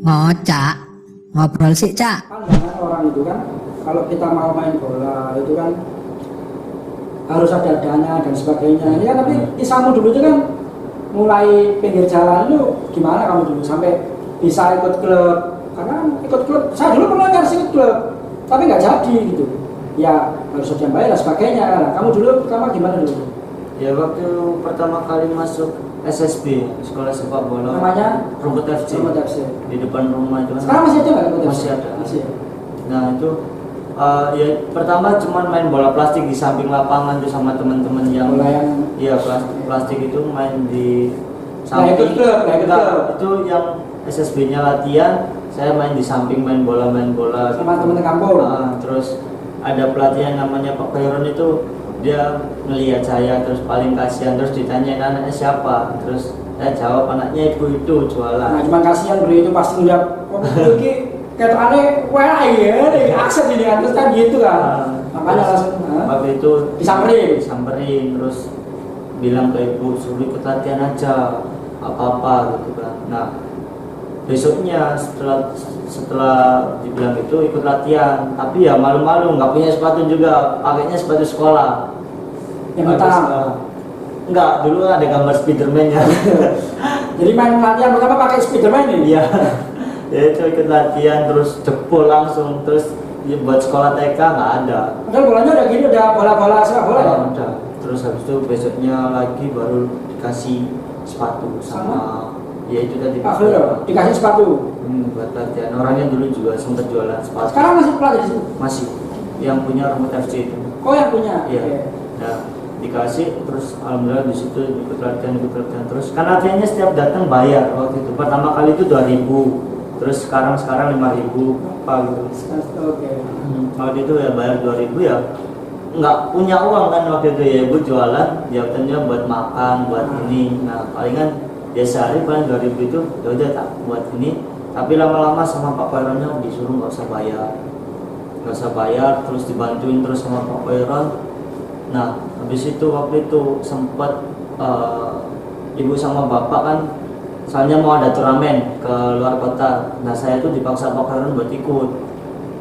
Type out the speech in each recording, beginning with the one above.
ngocak ngobrol sih cak. Kan banyak orang itu kan kalau kita mau main bola itu kan harus ada dana dan sebagainya. Ini kan tapi kisahmu dulu itu kan mulai pinggir jalan lu gimana kamu dulu sampai bisa ikut klub? Karena ikut klub, saya dulu pernah kan ikut klub tapi nggak jadi gitu. Ya harus ada yang bayar dan sebagainya. Nah, kamu dulu pertama gimana dulu? Ya waktu pertama kali masuk SSB, sekolah sepak bola. Namanya Rumput FC. Rumput FC. Di depan rumah itu kan. Sekarang masih ada nggak Rumput FC? Masih ada. Masih. Nah itu ya pertama cuman main bola plastik di samping lapangan tuh sama teman-teman yang Bola yang iya plastik itu main di Nah, ikut klub, nah, ikut Enggak, klub. itu yang SSB-nya latihan, saya main di samping main bola sama teman-teman kampung. Terus ada pelatih yang namanya Pak Khairon itu dia ngelihat saya terus paling kasihan terus ditanyain anaknya siapa, terus saya jawab anaknya ibu itu jualan. Nah, cuman kasihan beli itu pasti ngeliat oh ini kayak aneh wah ya aksen ini kan terus kan gitu kan. Makanya langsung waktu itu disamperin terus bilang ke ibu suruh ikut latihan aja apa-apa gitu kan. Nah besoknya setelah dibilang itu ikut latihan, tapi ya malu-malu nggak punya sepatu juga, pakainya sepatu sekolah yang hitam. Enggak, dulu ada gambar Spiderman-nya. Jadi main latihan pertama pakai Spiderman ini? Iya. Ya itu ikut latihan terus jebol langsung, terus ya, buat sekolah TK nggak ada. Padahal bolanya udah gini, udah bola-bola sepak bola ya? Udah. Terus habis itu besoknya lagi baru dikasih sepatu sama ya itu tadi. Dikasih sepatu. Buat latihan. Orangnya dulu juga sempat jualan sepatu. Sekarang masih pelatih di situ? Masih. Yang punya Rumput FC itu. Oh yang punya? Iya. Nah, dikasih terus alhamdulillah di situ ikut latihan terus. Kan latihannya setiap datang bayar waktu itu. Pertama kali itu 2.000. Terus sekarang 5.000 apa gitu. Oke. Waktu itu ya bayar 2.000 ya. Nggak punya uang kan waktu itu ya ibu jualan, jawabannya buat makan, buat ini. Nah, palingan ya sehari paling 2.000 itu ya udah tak buat ini. Tapi lama-lama sama Pak Khaironnya disuruh nggak usah bayar, terus dibantuin terus sama Pak Khairon. Nah habis itu waktu itu sempat ibu sama bapak kan soalnya mau ada turnamen ke luar kota. Nah saya tuh dipaksa Pak Khairon buat ikut,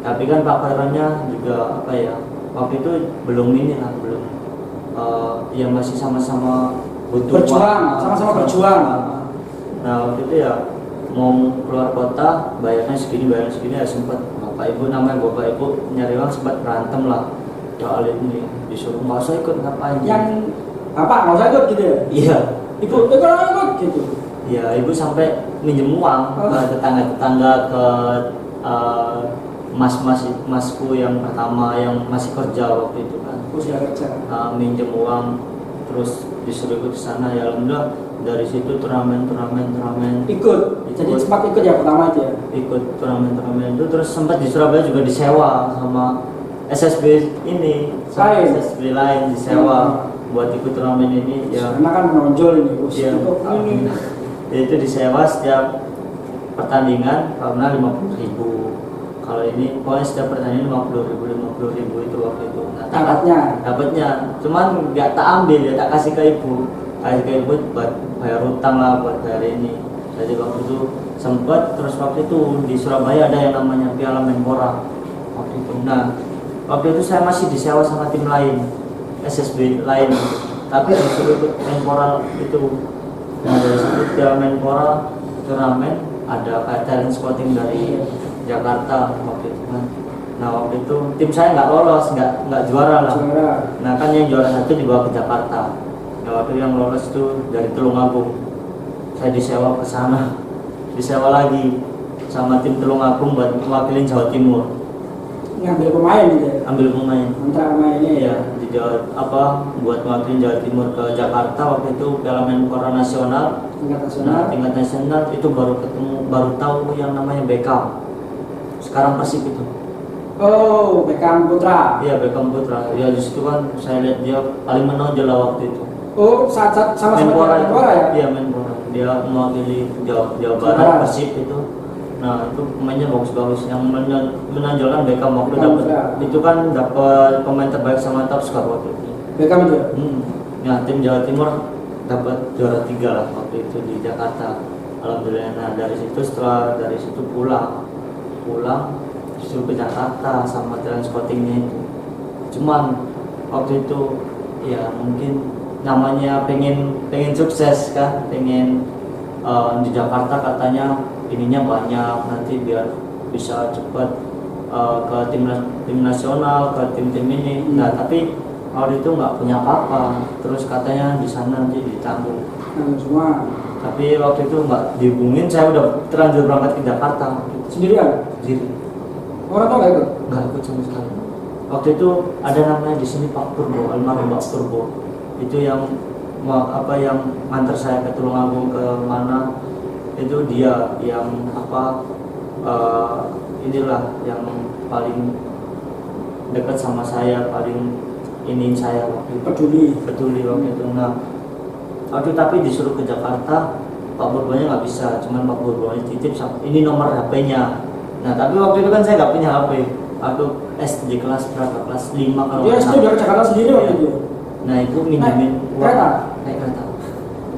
tapi kan Pak Khaironnya juga apa ya waktu itu belum ya masih sama-sama butuh sama-sama berjuang. Nah waktu itu ya mau keluar kota bayarnya segini ya sempat bapak ibu nyari uang, sempat berantem lah soal ini, disuruh nggak usah ikut ngapain yang bapak nggak usah ikut gitu ya? Iya, ibu ikut gitu. Iya, ibu sampai minjem uang ke tetangga ke masku yang pertama yang masih kerja waktu itu kan. Usia kerja. Minjem uang terus disuruh ikut ke sana ya alhamdulillah dari situ turnamen ikut. Jadi sempat ikut ya pertama itu ya? Ikut turnamen itu terus sempat di Surabaya juga disewa sama SSB ini SSB lain disewa buat ikut turnamen ini ya. Karena kan menonjol ini ya, itu disewa setiap pertandingan karena 50.000. Kalau ini pokoknya setiap pertandingan 50.000 itu waktu itu. Nah, dapatnya cuman nggak tak ambil ya, tak kasih ke ibu buat bayar utang lah, buat bayar ini. Jadi waktu itu sempat terus waktu itu di Surabaya ada yang namanya Piala Menpora waktu itu. Nah waktu itu saya masih disewa sama tim lain SSB lain, tapi disuruh ikut Menpora itu. Nah dari situ Piala Menpora turnamen ada kayak talent scouting dari Jakarta waktu itu kan. Nah waktu itu tim saya nggak lolos, nggak juara lah. Nah kan yang juara satu dibawa ke Jakarta. Nah waktu yang lolos itu dari Tulungagung. Saya disewa ke sana, disewa lagi sama tim Tulungagung buat mewakilin Jawa Timur. Ngambil pemain gitu ya? Ambil pemain. Antara pemainnya ya? Di Jawa buat mewakilin Jawa Timur ke Jakarta waktu itu Piala Menpora Nasional. Tingkat nasional itu baru tahu yang namanya Beckham. Sekarang Persib itu. Oh, Beckham Putra. Iya, Beckham Putra. Ya di situ kan saya lihat dia paling menonjol lah waktu itu. Oh, sama Menpora ya? Iya, Menpora. Dia mewakili Jawa Barat Persib itu. Nah, itu pemainnya bagus-bagus. Yang menonjolkan Beckham waktu itu kan dapat pemain terbaik sama top skor waktu itu. Beckham itu. Ya, tim Jawa Timur dapat juara 3 lah waktu itu di Jakarta. alhamdulillah. Nah dari situ, setelah dari situ pulang disuruh ke Jakarta sama transportingnya itu. Cuman waktu itu ya mungkin namanya pengen sukses kan, pengen di Jakarta katanya ininya banyak, nanti biar bisa cepat ke tim nasional, ke tim ini. Nah tapi waktu itu nggak punya apa-apa, terus katanya di sana nanti ditanggung semua. tapi waktu itu nggak dihubungin, saya udah terlanjur berangkat ke Jakarta Sendirian? sendiri, Orang tua nggak ikut? nggak ikut sama sekali. Waktu itu ada namanya di sini Pak Purbo, almarhum Pak Purbo, itu yang yang nganter saya ke Tulungagung ke mana, itu dia yang inilah yang paling dekat sama saya, paling ini saya waktu itu, peduli waktu itu. Nah waktu tapi disuruh ke Jakarta, Pak Purbonya nggak bisa, cuman Pak Purbonya titip ini nomor HP-nya. Nah tapi waktu itu kan saya nggak punya HP, aku SD kelas berapa, kelas 5 kalau dia SD dari Jakarta sendiri waktu itu. Nah ibu minjemin kereta? Naik kereta,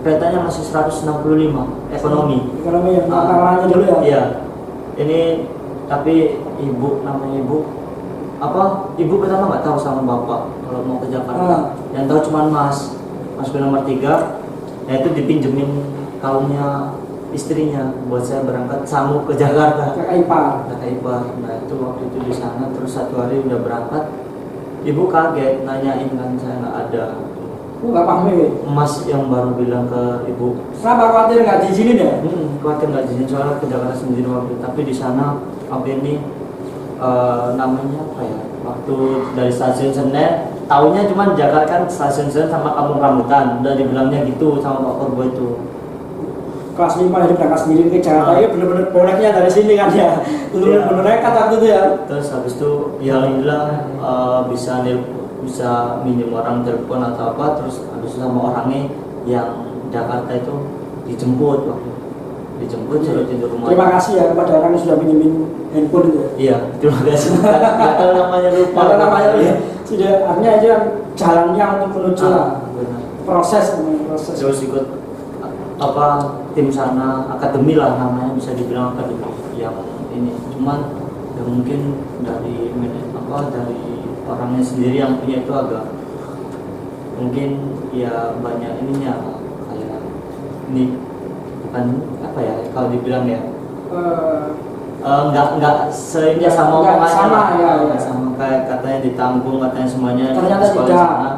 keretanya masih 165 ekonomi yang makalahnya dulu ya? Iya, ini tapi namanya ibu pertama nggak tahu sama bapak kalau mau ke Jakarta, yang tahu cuma mas nomor 3, yaitu dipinjemin kaumnya istrinya buat saya berangkat sanggup ke Jakarta, kakak ipar. Nah itu waktu itu di sana, terus satu hari udah berangkat, ibu kaget nanyain kan saya nggak ada. Nggak paham ya? Mas yang baru bilang ke ibu, kenapa khawatir nggak diizinin ya? Khawatir nggak diizinin, soalnya ke Jakarta sendiri waktu itu. Tapi di sana ini namanya apa ya, waktu dari stasiun Senen, taunya cuma Jakarta kan stasiun Senen sama Kampung Rambutan, udah dibilangnya gitu sama Pak Purbo itu. Kelas 5 dari berangkat sendiri ke Jakarta, ya bener-bener bolehnya dari sini kan ya, bener-bener nekat waktu itu ya. Terus habis itu ya alhamdulillah bisa minjem orang telepon atau apa, terus habis itu sama orangnya yang Jakarta itu dijemput suruh tidur rumah. Terima kasih ya kepada orang yang sudah minjemin handphone itu. Iya, terima kasih. Nggak tahu namanya, lupa. Ya. Sudah, artinya aja jalannya untuk menuju proses. Terus ikut tim sana, akademi lah namanya, bisa dibilang akademi yang ini. Cuman ya mungkin dari orangnya sendiri yang punya itu agak mungkin ya banyak ininya, kayak ini bukan apa ya kalau dibilang ya nggak seindah sama omongannya, sama kayak katanya ditanggung, katanya semuanya ternyata sekolah tidak. Sana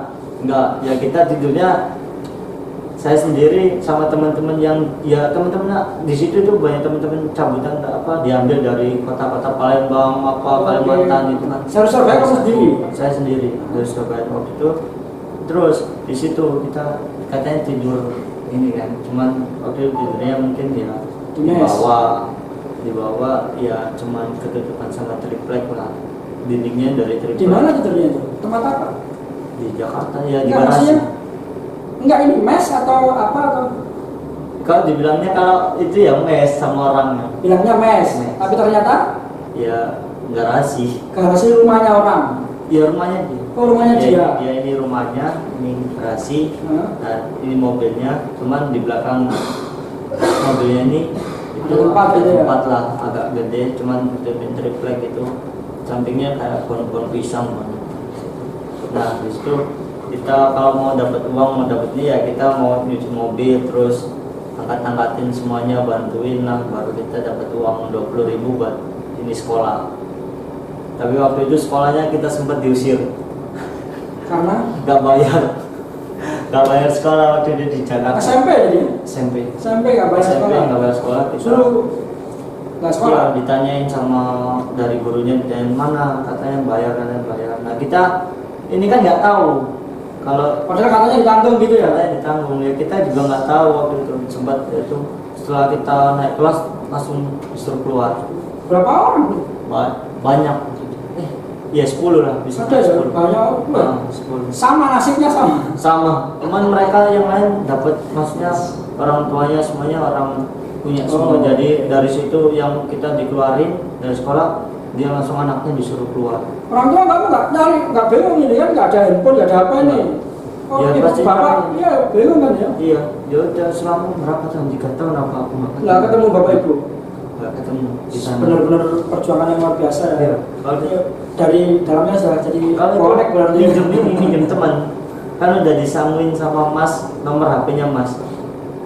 nggak, ya kita tidurnya saya sendiri sama teman-teman yang ya teman-teman di situ tuh banyak teman-teman cabutan diambil dari kota-kota Palembang Kalimantan itu kan. Surabaya kamu sendiri? Saya sendiri dari Surabaya waktu itu. Terus di situ kita katanya tidur ini kan, cuman waktu itu tidurnya mungkin ya di bawah ya cuman ketutupan sama triplek lah, dindingnya dari triplek. Di mana tidurnya itu? Tempat apa? Di Jakarta ya, di garasi. Enggak, ini mes atau apa atau? Kalau dibilangnya kalau itu ya mes sama orangnya. Bilangnya mes. Tapi ternyata? Ya garasi. Garasi rumahnya orang. Ya rumahnya dia. Oh rumahnya dia. Ya ini rumahnya, ini garasi. Nah ini mobilnya, cuman di belakang mobilnya ini itu tempat lah agak gede, cuman triplek itu, sampingnya kayak pohon pisang. Nah di situ kita kalau mau dapat uang, mau dapatnya ya kita mau nyuci mobil, terus angkatin semuanya, bantuin lah, baru kita dapat uang 20.000 buat ini sekolah. Tapi waktu itu sekolahnya kita sempat diusir karena nggak bayar sekolah waktu itu di Jakarta. SMP jadi? SMP nggak bayar sekolah. Kita suruh nggak sekolah. Ya, ditanyain sama dari gurunya, ditanyain mana, katanya bayar. Nah kita ini kan nggak tahu. Kalau padahal katanya ditanggung gitu ya? Katanya ditanggung, ya kita juga nggak tahu waktu itu. Sempat itu setelah kita naik kelas langsung disuruh keluar. Berapa orang? Banyak. Ya 10 lah. Bisa ada 10. Banyak. 10. Sama nasibnya sama. Cuman mereka yang lain dapat, maksudnya orang tuanya semuanya orang punya semua. Jadi dari situ yang kita dikeluarin dari sekolah, dia langsung anaknya disuruh keluar. Orang tua kamu nggak nyari, nggak bingung ini kan, nggak ada handphone, nggak ada apa ini. Oh, Ya, ibu pasti bapak, iya bingung kan ya? Iya, ya udah selama berapa tahun, 3 tahun apa aku nggak Lah ketemu bapak ibu, nggak ketemu di sana. benar-benar perjuangan yang luar biasa ya. Iya. Kalau Ya, dari dalamnya sudah jadi kalau konek berarti. minjem teman, kan udah disamuin sama Mas nomor HP-nya Mas.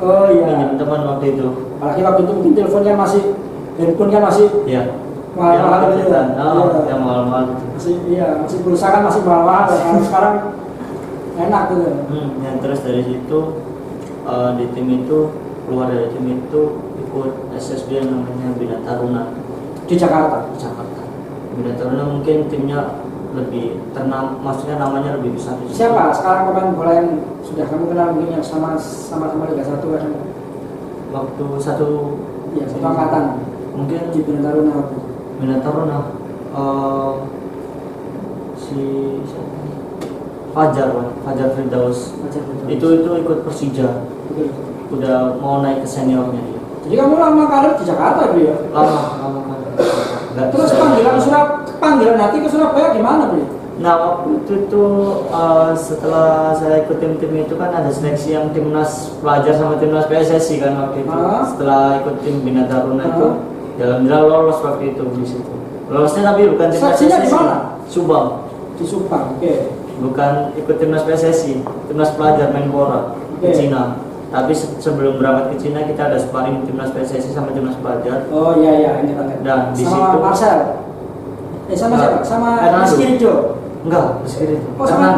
Oh iya. Minjem teman waktu itu. Apalagi waktu itu mungkin telepon kan masih, handphone kan masih Iya. mahal-mahal gitu. Yang Iya. yang mahal-mahal. Masih iya, masih pulsa kan masih mahal-mahal. Kalau sekarang enak gitu. Yang terus dari situ di tim itu, keluar dari tim itu ikut SSB yang namanya Bina Taruna Di Jakarta. di Jakarta. Bina Taruna mungkin timnya lebih maksudnya namanya lebih besar. Siapa sekarang pemain bola yang sudah kamu kenal mungkin yang sama-sama Liga 1 kan? Waktu satu Iya, satu angkatan. mungkin Di Bina Taruna. Bina Taruna si siapa? Fajar Firdaus itu ikut Persija, Betul. udah mau naik ke seniornya dia. Jadi kamu lama karir di Jakarta Bu ya? lama kan. Terus panggilan hati ke Surabaya gimana Bu? Nah waktu itu setelah saya ikut tim itu kan ada seleksi yang timnas pelajar sama timnas PSSI kan waktu itu. Setelah ikut tim Bina Taruna itu, alhamdulillah lolos waktu itu di situ. Lolosnya tapi bukan timnas Seleksinya di PSSI. mana? Subang. Di Subang. Oke. Bukan ikut timnas PSSI, timnas pelajar main bola ke Cina. Tapi sebelum berangkat ke Cina kita ada sparring timnas PSSI sama timnas pelajar. Oh iya ini kan. Dan di sama situ Marcel. Sama siapa? Sama Hernando. Rizky Ridho. Enggak, Rizky itu. Oh, sama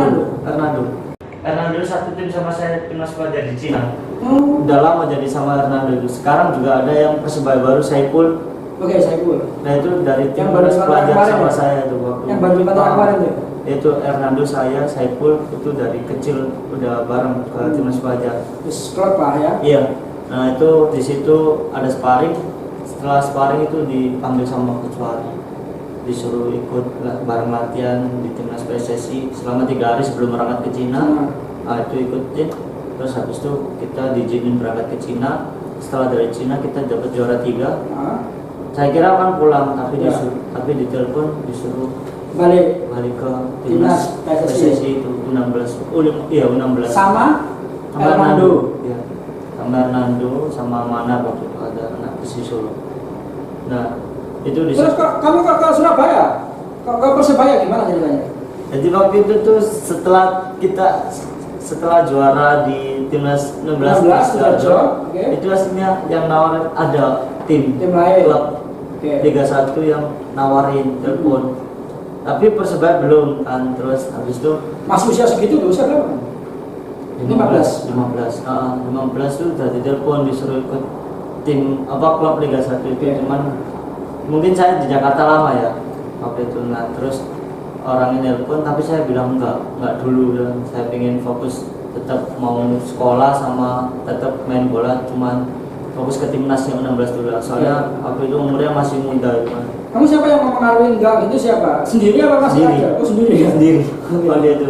Hernando satu tim sama saya timnas pelajar di Cina. Hmm. Udah lama jadi sama Hernando itu. Sekarang juga ada yang Persebaya baru Saiful. Oke, Saiful. Nah itu dari tim Yang baru pelajar kemarin sama ya? saya itu waktu. Yang baru dikatakan kemarin tuh. Itu Hernando, saya, Saiful itu dari kecil udah bareng ke timnas pelajar. Terus klub lah ya. Iya. Nah itu di situ ada sparring. Setelah sparring itu dipanggil sama Coach Wali, disuruh ikut bareng latihan di timnas PSSI selama 3 hari sebelum berangkat ke Cina. Nah itu ikutin. Terus habis itu kita diizinin berangkat ke Cina. Setelah dari Cina kita dapat juara 3. Saya kira akan pulang tapi tapi ditelepon disuruh Balik ke timnas PSSI itu U16. Iya U16. Sama Hernando. Iya. Sama Hernando sama Mana waktu itu ada anak Persis Solo. Nah itu di Terus kamu ke Surabaya? Ke Persebaya gimana ceritanya? Jadi waktu itu tuh setelah juara di timnas 16 Sidoarjo, itu aslinya yang nawarin ada tim lain, klub Liga 1 yang nawarin telepon. Tapi Persebaya belum kan. Terus habis itu masih usia segitu tuh, usia berapa? 15 tuh udah ditelepon disuruh ikut tim klub Liga 1 itu. Cuman mungkin saya di Jakarta lama ya waktu itu. Nah terus orang ini telepon tapi saya bilang enggak dulu dan saya pengen fokus tetap mau sekolah sama tetap main bola, cuman fokus ke timnas yang 16 dulu. Soalnya waktu itu umurnya masih muda gitu. Kamu siapa yang mempengaruhi enggak gitu siapa? Sendiri apa masih ada? Oh sendiri. Waktu itu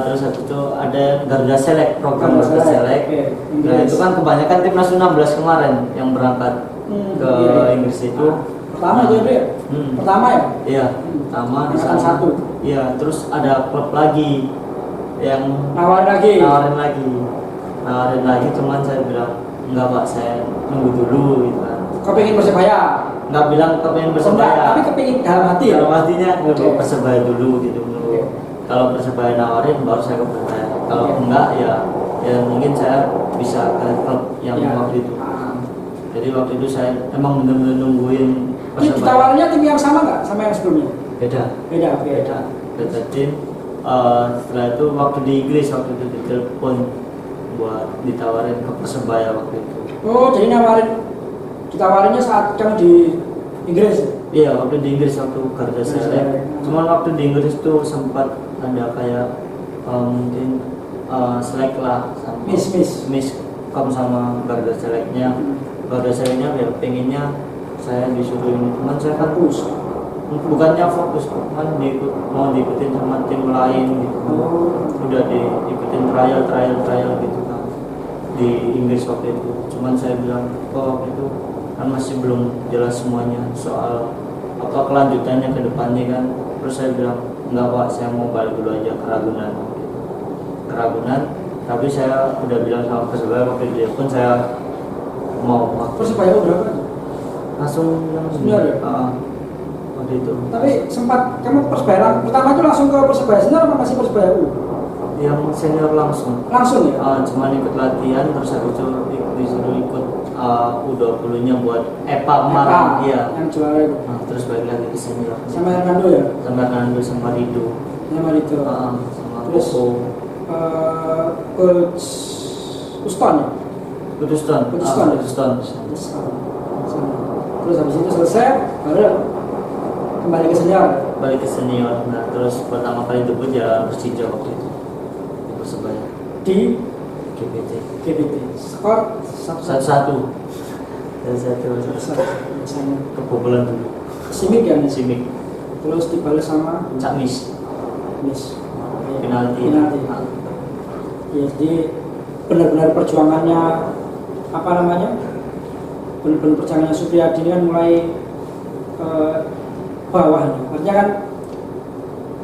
terus habis itu ada Garuda Select, program Garuda Select. Nah itu kan kebanyakan timnas 16 kemarin yang berangkat ke Inggris itu. Pertama itu ya? Pertama ya? Iya, pertama di sana. Satu. Iya, terus ada klub lagi yang nawarin lagi, cuman saya bilang enggak Pak, saya nunggu dulu gitu kan. Kepingin Persebaya? Enggak bilang kepingin Persebaya. Tapi kepingin dalam hati ya? Dalam hatinya nunggu Persebaya dulu gitu. Kalau Persebaya nawarin baru saya ke Persebaya. Kalau enggak ya mungkin saya bisa ke klub yang waktu itu. Jadi waktu itu saya emang benar-benar nungguin Persebaya. Ditawarinnya tim yang sama nggak sama yang sebelumnya? Beda tim. Setelah itu waktu di Inggris waktu itu ditelepon buat ditawarin ke Persebaya waktu itu. Oh jadi ditawarinnya saat kamu di Inggris? Iya waktu di Inggris waktu Garuda Select. Cuman waktu di Inggris tuh sempat ada kayak mungkin selek lah sama miskom sama Garuda Selectnya. Garuda Selectnya ya pengennya saya disuruh ini, cuman saya kan bukannya fokus, kan mau diikutin sama tim lain gitu. Udah diikutin trial gitu kan di Inggris waktu itu. Cuman saya bilang waktu itu kan masih belum jelas semuanya soal kelanjutannya ke depannya kan. Terus saya bilang enggak Pak, saya mau balik dulu aja ke Ragunan gitu. Ragunan, tapi saya udah bilang sama Persebaya waktu di telepon saya mau Persebaya berapa? langsung Senior ya? waktu itu. Tapi sempat kamu Persebaya pertama itu langsung ke Persebaya senior apa masih Persebaya U? Yang senior langsung. Langsung ya? Cuma ikut latihan terus habis itu disuruh ikut U20-nya buat EPA kemarin. Iya. Yang juara itu. Terus balik lagi ke senior. Sama Hernando ya? Sama Hernando sama Rido. Sama Rido. Sama terus Koko. Coach Uston ya? Kuduston. Terus habis itu selesai baru kembali ke senior. Balik ke senior. Nah terus pertama kali debut ya Persija waktu itu. Persebaya Di GPT skor 1-1 kebobolan dulu Simic ya nih? Simic Terus dibalas sama Cak Mis penalti. Ya, jadi benar-benar perjuangannya apa namanya? Benar-benar perjuangannya Supriyadi ini kan mulai bawah nih. Artinya kan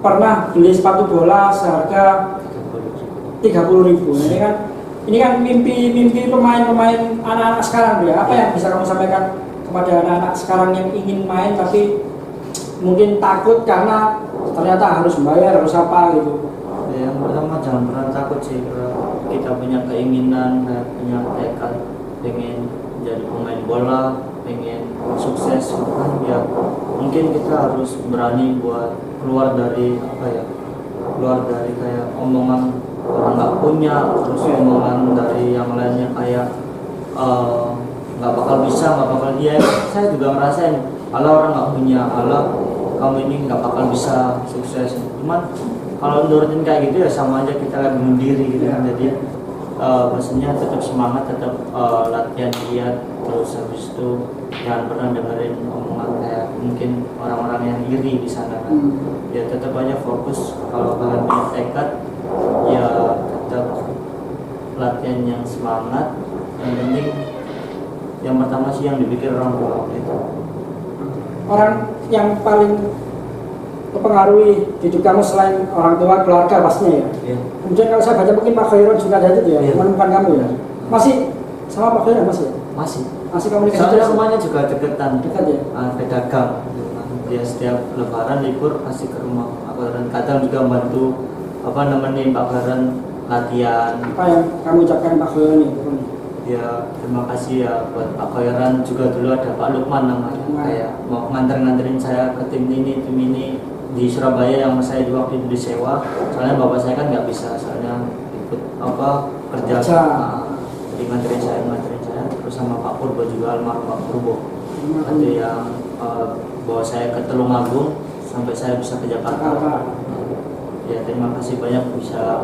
pernah beli sepatu bola seharga 30.000. Ini kan mimpi pemain-pemain anak-anak sekarang ya. Apa yang bisa kamu sampaikan kepada anak-anak sekarang yang ingin main tapi mungkin takut karena ternyata harus membayar, harus apa gitu? Ya, yang pertama jangan pernah takut sih. Kalau kita punya keinginan, punya tekad, pengen jadi pemain bola, pengen sukses, kan ya mungkin kita harus berani buat keluar dari kayak omongan orang nggak punya, terus omongan dari yang lainnya kayak nggak bakal bisa, nggak bakal dia. Saya juga ngerasain, Allah orang nggak punya, Allah kamu ini nggak bakal bisa sukses. Cuman kalau nurutin kayak gitu ya sama aja kita lagi bunuh diri gitu kan. Jadi maksudnya tetap semangat, tetap latihan giat, terus habis itu jangan pernah dengerin omongan kayak mungkin orang-orang yang iri di sana kan. Ya tetap aja fokus, kalau kalian punya tekad ya tetap latihan yang semangat. Yang penting yang pertama sih yang dipikir orang tua gitu. Orang yang paling mempengaruhi hidup kamu selain orang tua, keluarga pastinya ya. Iya. Kemudian kalau saya baca mungkin Pak Khairon juga ada itu ya, menemukan kamu ya. Masih sama Pak Khairon masih? Masih komunikasi. Soalnya rumahnya juga deketan. Dekat ya. Pedagang. Dia setiap lebaran libur pasti ke rumah Pak Khairon. Kadang juga bantu nemenin Pak Khairon latihan. Apa yang kamu ucapkan Pak Khairon ini? Ya terima kasih ya buat Pak Khairon, juga dulu ada Pak Lukman namanya, kayak mau nganterin saya ke tim ini di Surabaya yang saya di waktu itu disewa, soalnya bapak saya kan nggak bisa, soalnya ikut kerja. Jadi nganterin saya terus sama Pak Purbo juga, almarhum Pak Purbo, ada yang bawa saya ke Tulungagung sampai saya bisa ke Jakarta. Ya terima kasih banyak, bisa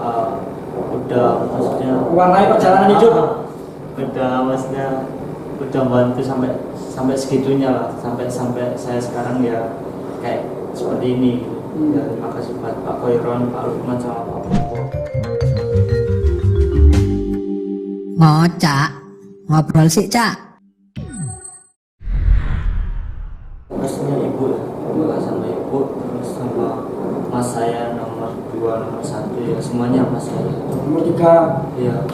udah maksudnya warnai perjalanan hidup. Udah bantu sampai segitunya lah, sampai saya sekarang ya kayak seperti ini. Ya, terima kasih buat Pak Khairon, Pak Lukman sama Pak Purbo. Cak, ngobrol sih Cak. Pastinya ibu sama ibu, terus sama mas saya nomor 2, nomor 1 ya, semuanya mas saya. Nomor 3 Iya.